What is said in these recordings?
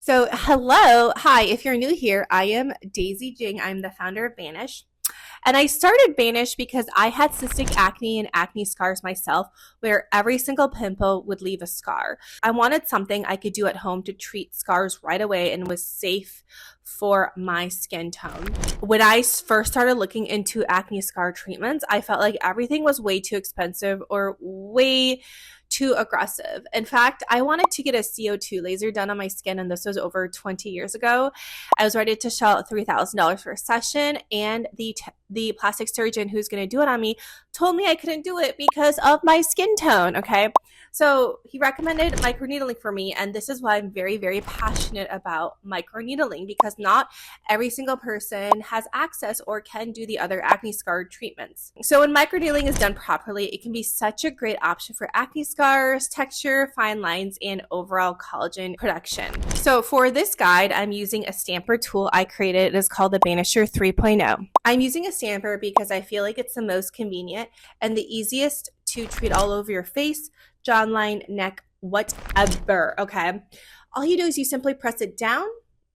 So, hello. Hi. If you're new here, I am Daisy Jing. I'm the founder of Banish. And I started Banish because I had cystic acne and acne scars myself, where every single pimple would leave a scar. I wanted something I could do at home to treat scars right away and was safe for my skin tone. When I first started looking into acne scar treatments, I felt like everything was way too expensive or way too aggressive. In fact, I wanted to get a CO2 laser done on my skin, and this was over 20 years ago. I was ready to shell out $3,000 for a session, and the plastic surgeon who's going to do it on me told me I couldn't do it because of my skin tone, okay? So he recommended microneedling for me, and this is why I'm very, very passionate about microneedling, because not every single person has access or can do the other acne scar treatments. So when microneedling is done properly, it can be such a great option for acne scars, texture, fine lines, and overall collagen production. So for this guide, I'm using a stamper tool I created. It is called the Banisher 3.0. I'm using a stamper because I feel like it's the most convenient and the easiest to treat all over your face, jawline, neck, whatever, okay? All you do is you simply press it down,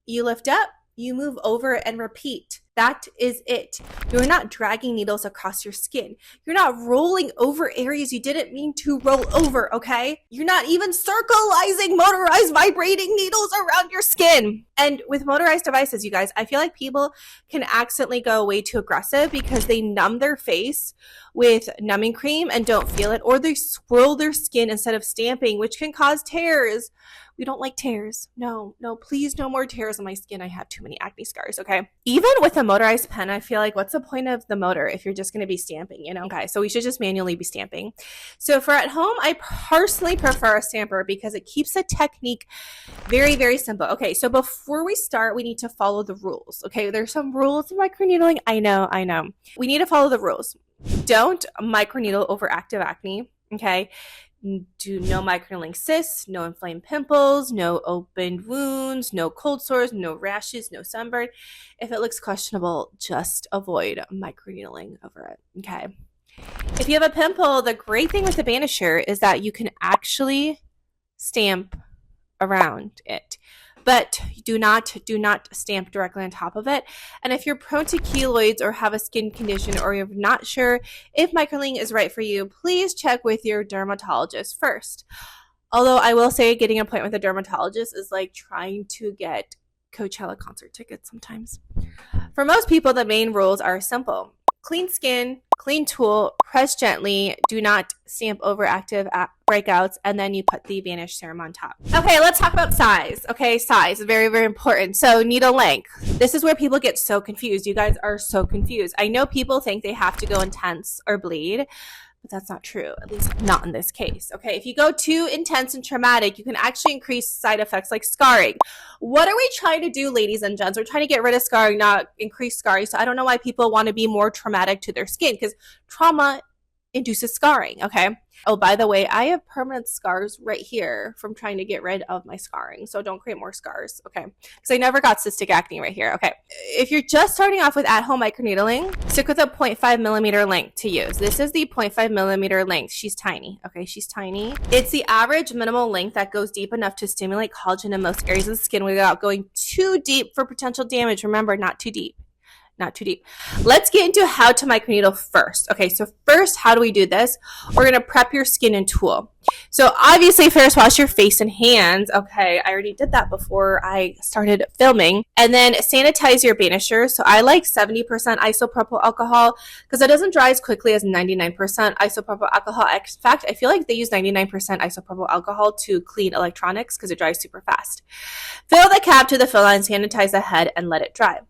you lift up, you move over and repeat. That is it. You're not dragging needles across your skin. You're not rolling over areas you didn't mean to roll over, okay? You're not even circularizing motorized vibrating needles around your skin. And with motorized devices, you guys, I feel like people can accidentally go way too aggressive because they numb their face with numbing cream and don't feel it, or they swirl their skin instead of stamping, which can cause tears. We don't like tears. No, please, no more tears on my skin. I have too many acne scars, okay? Even with a motorized pen, I feel like, what's the point of the motor if you're just going to be stamping, you know? Okay, so we should just manually be stamping. So for at home, I personally prefer a stamper because it keeps the technique very, very simple. Okay, so before we start, we need to follow the rules, okay? There's some rules in microneedling. I know. We need to follow the rules. Don't microneedle over active acne, okay? Do no microneedling cysts, no inflamed pimples, no opened wounds, no cold sores, no rashes, no sunburn. If it looks questionable, just avoid microneedling over it, okay? If you have a pimple, the great thing with the Banisher is that you can actually stamp around it. But do not stamp directly on top of it. And if you're prone to keloids or have a skin condition, or you're not sure if microneedling is right for you, please check with your dermatologist first. Although I will say getting an appointment with a dermatologist is like trying to get Coachella concert tickets sometimes. For most people, the main rules are simple. Clean skin, clean tool, press gently, do not stamp over active breakouts, and then you put the Banish serum on top. Okay, let's talk about size. Okay, size, very, very important. So needle length. This is where people get so confused. You guys are so confused. I know people think they have to go intense or bleed, but that's not true, at least not in this case. Okay, if you go too intense and traumatic, you can actually increase side effects like scarring. What are we trying to do, ladies and gents? We're trying to get rid of scarring, not increase scarring. So I don't know why people want to be more traumatic to their skin, because trauma induces scarring, okay? Oh, by the way, I have permanent scars right here from trying to get rid of my scarring. So don't create more scars, okay? Because I never got cystic acne right here, okay? If you're just starting off with at-home microneedling, stick with a 0.5 millimeter length to use. This is the 0.5 millimeter length. She's tiny, okay? She's tiny. It's the average minimal length that goes deep enough to stimulate collagen in most areas of the skin without going too deep for potential damage. Remember, not too deep. Not too deep. Let's get into how to microneedle first. Okay, so first, how do we do this? We're going to prep your skin and tool. So obviously, first wash your face and hands. Okay, I already did that before I started filming. And then sanitize your Banisher. So I like 70% isopropyl alcohol because it doesn't dry as quickly as 99% isopropyl alcohol. In fact, I feel like they use 99% isopropyl alcohol to clean electronics because it dries super fast. Fill the cap to the fill line, sanitize the head, and let it dry.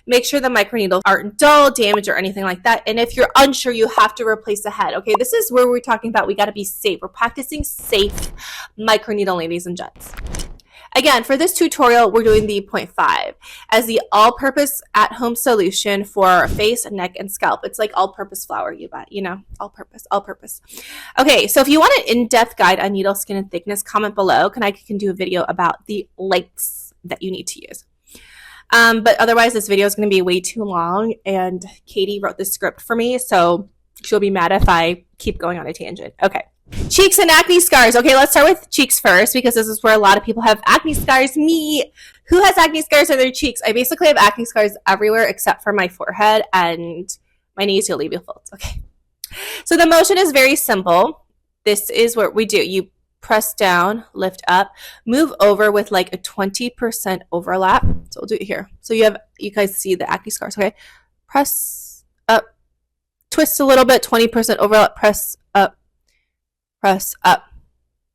Make sure the microneedles aren't dull, damaged, or anything like that. And if you're unsure, you have to replace the head. Okay, this is where we're talking about we got to be safe. We're practicing safe microneedle, ladies and gents. Again, for this tutorial, we're doing the 0.5 as the all-purpose at-home solution for face, neck, and scalp. It's like all-purpose flour you buy, you know, all-purpose. Okay, so if you want an in-depth guide on needle skin and thickness, comment below, and I can do a video about the lengths that you need to use. But otherwise, this video is going to be way too long, and Katie wrote the script for me, so she'll be mad if I keep going on a tangent. Okay. Cheeks and acne scars. Okay, let's start with cheeks first because this is where a lot of people have acne scars. Me, who has acne scars on their cheeks? I basically have acne scars everywhere except for my forehead and my nasolabial folds. Okay, so the motion is very simple. This is what we do. You press down, lift up, move over with like a 20% overlap. So we'll do it here. So you guys see the acne scars, okay? Press up, twist a little bit, 20% overlap, press up, press up,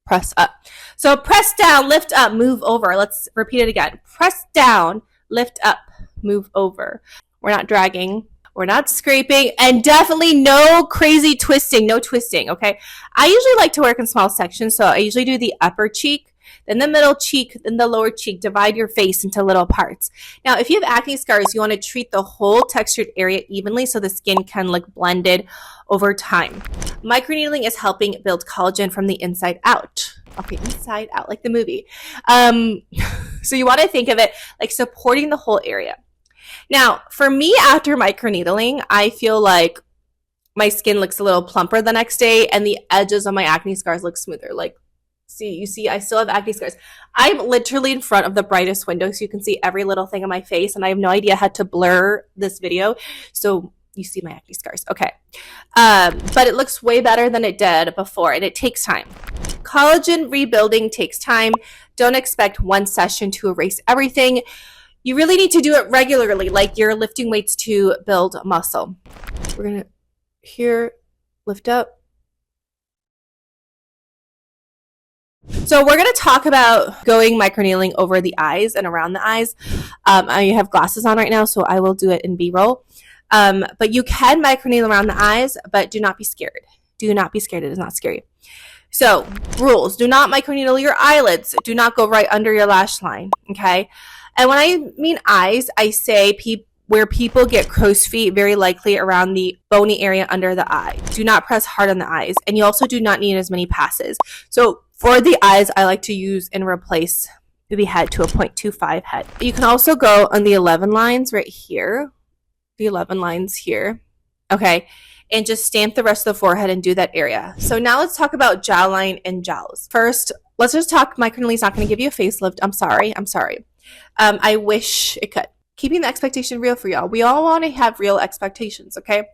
press up. So press down, lift up, move over. Let's repeat it again. Press down, lift up, move over. We're not dragging. We're not scraping, and definitely no crazy twisting, no twisting, okay? I usually like to work in small sections, so I usually do the upper cheek, then the middle cheek, then the lower cheek. Divide your face into little parts. Now, if you have acne scars, you want to treat the whole textured area evenly so the skin can look blended over time. Microneedling is helping build collagen from the inside out. Okay, inside out, like the movie. So you want to think of it like supporting the whole area. Now, for me, after microneedling, I feel like my skin looks a little plumper the next day and the edges of my acne scars look smoother. Like, you see, I still have acne scars. I'm literally in front of the brightest window, so you can see every little thing on my face, and I have no idea how to blur this video. So you see my acne scars. Okay. But it looks way better than it did before, and it takes time. Collagen rebuilding takes time. Don't expect one session to erase everything. You really need to do it regularly, like you're lifting weights to build muscle. We're going to here lift up. So we're going to talk about going microneedling over the eyes and around the eyes. I have glasses on right now, so I will do it in B-roll. But you can microneedle around the eyes, but do not be scared. Do not be scared. It is not scary. So rules: do not microneedle your eyelids. Do not go right under your lash line. Okay. And when I mean eyes, I say where people get crow's feet, very likely around the bony area under the eye. Do not press hard on the eyes. And you also do not need as many passes. So for the eyes, I like to use and replace the head to a 0.25 head. You can also go on the 11 lines right here. The 11 lines here. Okay. And just stamp the rest of the forehead and do that area. So now let's talk about jawline and jowls. First, let's just talk. Microneedling is not going to give you a facelift. I'm sorry. I wish it could. Keeping the expectation real for y'all. We all want to have real expectations, okay?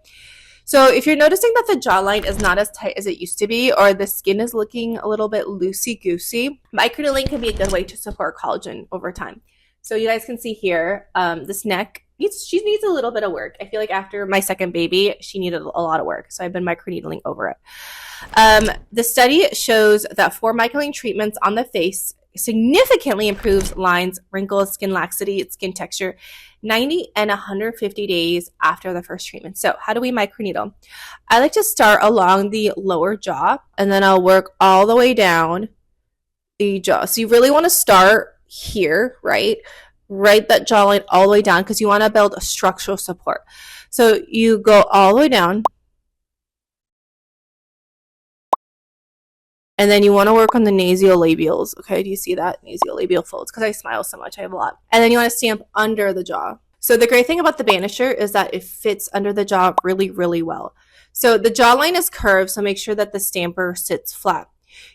So if you're noticing that the jawline is not as tight as it used to be, or the skin is looking a little bit loosey-goosey, microneedling can be a good way to support collagen over time. So you guys can see here, this neck, she needs a little bit of work. I feel like after my second baby, she needed a lot of work. So I've been microneedling over it. The study shows that 4 microneedling treatments on the face significantly improves lines, wrinkles, skin laxity, skin texture 90 and 150 days after the first treatment. So how do we microneedle? I like to start along the lower jaw, and then I'll work all the way down the jaw. So you really want to start here, right that jawline all the way down, because you want to build a structural support. So you go all the way down, and then you want to work on the nasolabials. Okay, do you see that? Nasolabial folds, because I smile so much. I have a lot. And then you want to stamp under the jaw. So the great thing about the Banisher is that it fits under the jaw really, really well. So the jawline is curved, so make sure that the stamper sits flat.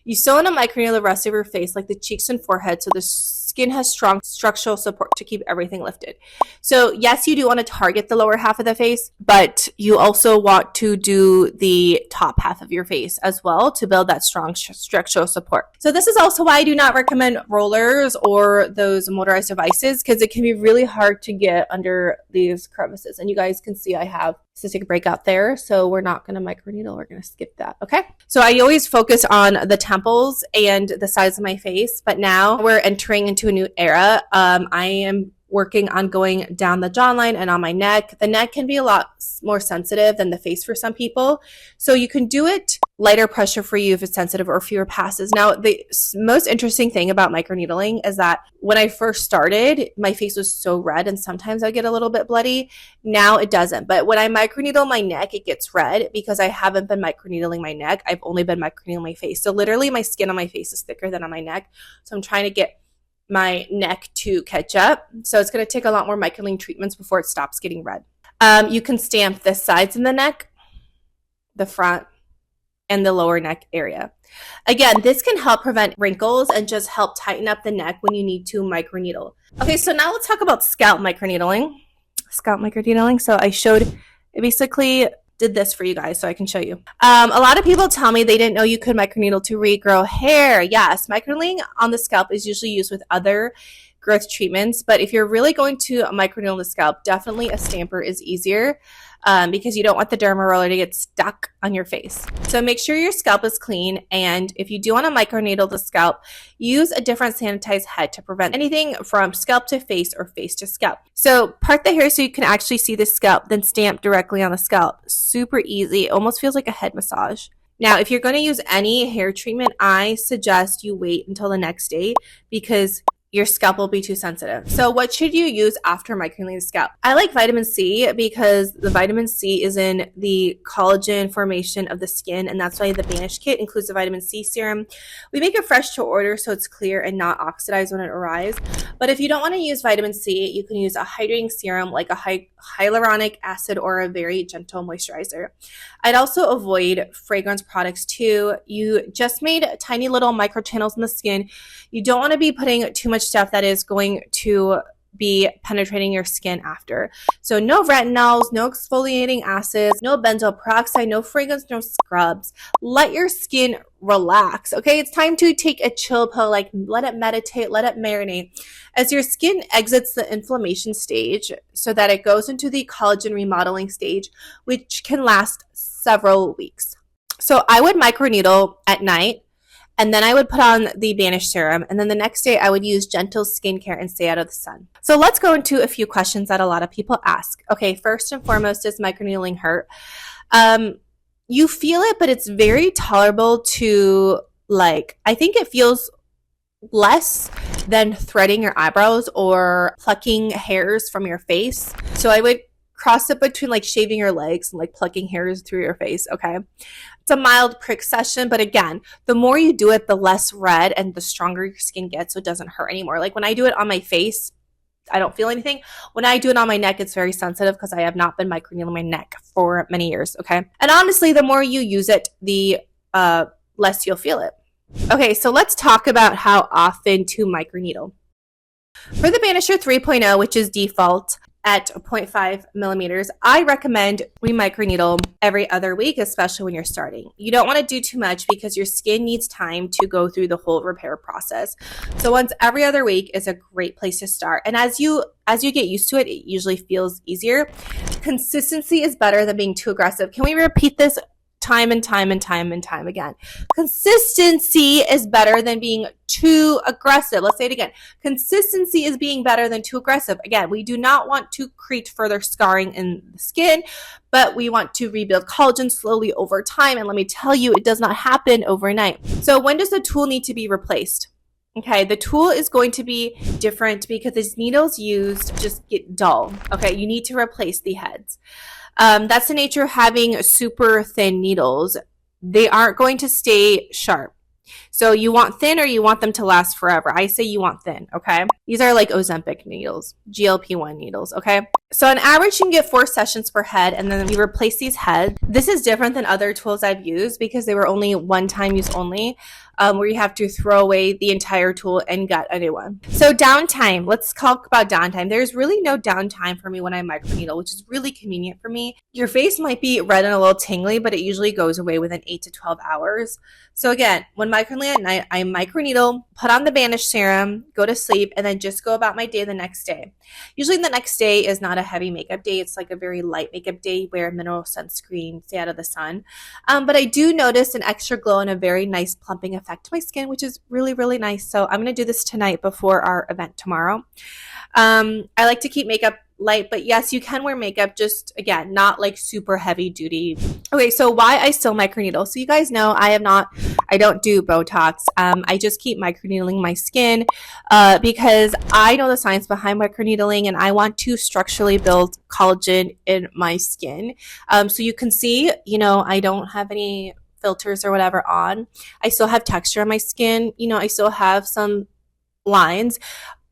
You still want to microneedle the rest of your face, like the cheeks and forehead, so the skin has strong structural support to keep everything lifted. So yes, you do want to target the lower half of the face, but you also want to do the top half of your face as well to build that strong structural support. So this is also why I do not recommend rollers or those motorized devices, because it can be really hard to get under these crevices. And you guys can see I have cystic breakout there, so we're not going to microneedle. We're going to skip that. Okay. So I always focus on the temples and the sides of my face, but now we're entering into a new era. I am working on going down the jawline and on my neck. The neck can be a lot more sensitive than the face for some people. So you can do it lighter pressure for you if it's sensitive, or fewer passes. Now, the most interesting thing about microneedling is that when I first started, my face was so red and sometimes I get a little bit bloody. Now it doesn't. But when I microneedle my neck, it gets red because I haven't been microneedling my neck. I've only been microneedling my face. So literally my skin on my face is thicker than on my neck. So I'm trying to get my neck to catch up. So it's going to take a lot more microneedling treatments before it stops getting red. You can stamp the sides in the neck, the front, and the lower neck area. Again, this can help prevent wrinkles and just help tighten up the neck when you need to microneedle. Okay, so now let's talk about scalp microneedling. Scalp microneedling. So I basically did this for you guys so I can show you. A lot of people tell me they didn't know you could microneedle to regrow hair. Yes, microneedling on the scalp is usually used with other growth treatments, but if you're really going to microneedle the scalp, definitely a stamper is easier because you don't want the derma roller to get stuck on your face. So make sure your scalp is clean, and if you do want to microneedle the scalp, use a different sanitized head to prevent anything from scalp to face or face to scalp. So part the hair so you can actually see the scalp, then stamp directly on the scalp. Super easy. It almost feels like a head massage. Now, if you're going to use any hair treatment, I suggest you wait until the next day because your scalp will be too sensitive. So what should you use after microneedling the scalp? I like vitamin C because the vitamin C is in the collagen formation of the skin, and that's why the Banish Kit includes the vitamin C serum. We make it fresh to order so it's clear and not oxidized when it arrives. But if you don't want to use vitamin C, you can use a hydrating serum like a hyaluronic acid or a very gentle moisturizer. I'd also avoid fragrance products too. You just made tiny little microchannels in the skin. You don't want to be putting too much stuff that is going to be penetrating your skin after. So no retinols, no exfoliating acids, no benzoyl peroxide, no fragrance, no scrubs. Let your skin relax, okay? It's time to take a chill pill, like let it meditate, let it marinate. As your skin exits the inflammation stage so that it goes into the collagen remodeling stage, which can last several weeks. So I would microneedle at night, and then I would put on the Banish serum, and then the next day I would use gentle skincare and stay out of the sun. So let's go into a few questions that a lot of people ask. Okay, first and foremost, does microneedling hurt? You feel it, but it's very tolerable to, I think it feels less than threading your eyebrows or plucking hairs from your face. So I would cross it between shaving your legs and plucking hairs through your face, okay? It's a mild prick session, but again, the more you do it, the less red and the stronger your skin gets, so it doesn't hurt anymore. When I do it on my face, I don't feel anything. When I do it on my neck, it's very sensitive because I have not been microneedling my neck for many years, okay? And honestly, the more you use it, the less you'll feel it. Okay, so let's talk about how often to microneedle. For the Banisher 3.0, which is default at 0.5 millimeters, I recommend we microneedle every other week, especially when you're starting. You don't want to do too much because your skin needs time to go through the whole repair process. So once every other week is a great place to start. And as you get used to it, it usually feels easier. Consistency is better than being too aggressive. Can we repeat this time and time again? Consistency is better than being too aggressive. Let's say it again. Consistency is being better than too aggressive. Again, we do not want to create further scarring in the skin, but we want to rebuild collagen slowly over time. And let me tell you, it does not happen overnight. So when does the tool need to be replaced? Okay, the tool is going to be different because these needles used just get dull. Okay, you need to replace the heads. That's the nature of having super thin needles. They aren't going to stay sharp. So you want thin or you want them to last forever. I say you want thin, okay? These are like Ozempic needles, GLP-1 needles, okay? So on average, you can get 4 sessions per head, and then we replace these heads. This is different than other tools I've used because they were only one-time use only, where you have to throw away the entire tool and get a new one. So downtime, let's talk about downtime. There's really no downtime for me when I microneedle, which is really convenient for me. Your face might be red and a little tingly, but it usually goes away within 8 to 12 hours. So again, when microneedling at night, I microneedle, put on the Banish serum, go to sleep, and then just go about my day the next day. Usually the next day is not a heavy makeup day. It's like a very light makeup day, wear mineral sunscreen, stay out of the sun. But I do notice an extra glow and a very nice plumping effect to my skin, which is really, really nice. So I'm going to do this tonight before our event tomorrow. I like to keep makeup light, but yes, you can wear makeup, just again, not super heavy duty. Okay, so why I still microneedle. So you guys know I don't do Botox. I just keep microneedling my skin because I know the science behind microneedling and I want to structurally build collagen in my skin. So you can see, I don't have any filters or whatever on. I still have texture on my skin. I still have some lines,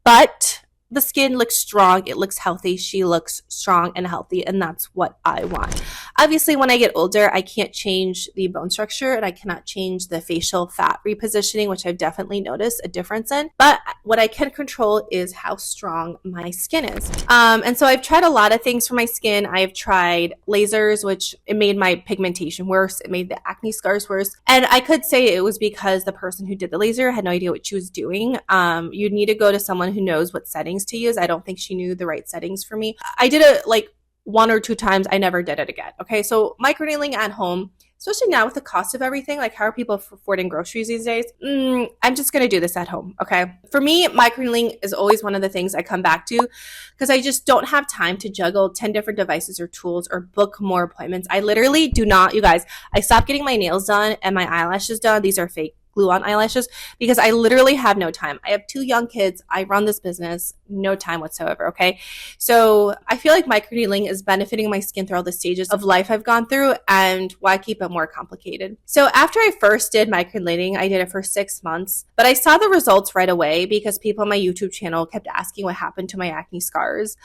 but the skin looks strong, it looks healthy, she looks strong and healthy, and that's what I want. Obviously, when I get older, I can't change the bone structure and I cannot change the facial fat repositioning, which I've definitely noticed a difference in. But what I can control is how strong my skin is. And so I've tried a lot of things for my skin. I've tried lasers, which it made my pigmentation worse. It made the acne scars worse. And I could say it was because the person who did the laser had no idea what she was doing. You'd need to go to someone who knows what settings to use. I don't think she knew the right settings for me. I did it like 1 or 2 times. I never did it again. Okay, so microneedling at home, especially now with the cost of everything, like how are people affording groceries these days? I'm just going to do this at home, okay? For me, microneedling is always one of the things I come back to because I just don't have time to juggle 10 different devices or tools or book more appointments. I literally do not, you guys, I stopped getting my nails done and my eyelashes done. These are fake glue-on eyelashes because I literally have no time. I have 2 young kids. I run this business, no time whatsoever, okay? So I feel like microneedling is benefiting my skin through all the stages of life I've gone through, and why keep it more complicated? So after I first did microneedling, I did it for 6 months, but I saw the results right away because people on my YouTube channel kept asking what happened to my acne scars.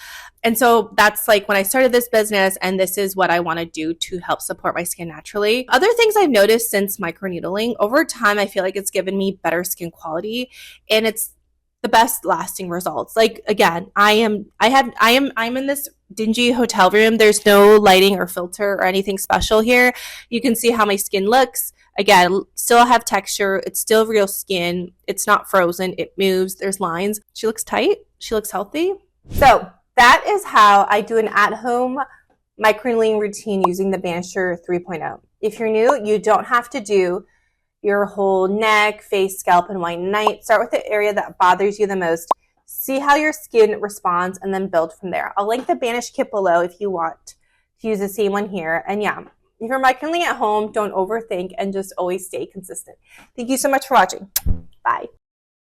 And so that's like when I started this business, and this is what I want to do to help support my skin naturally. Other things I've noticed since microneedling, over time, I feel like it's given me better skin quality, and it's the best lasting results. Like again, I'm in this dingy hotel room. There's no lighting or filter or anything special here. You can see how my skin looks. Again, still have texture. It's still real skin. It's not frozen. It moves. There's lines. She looks tight. She looks healthy. So that is how I do an at-home microneedling routine using the Banisher 3.0. If you're new, you don't have to do your whole neck, face, scalp, and one night. Start with the area that bothers you the most. See how your skin responds and then build from there. I'll link the Banish Kit below if you want to use the same one here. And yeah, if you're microneedling at home, don't overthink and just always stay consistent. Thank you so much for watching. Bye.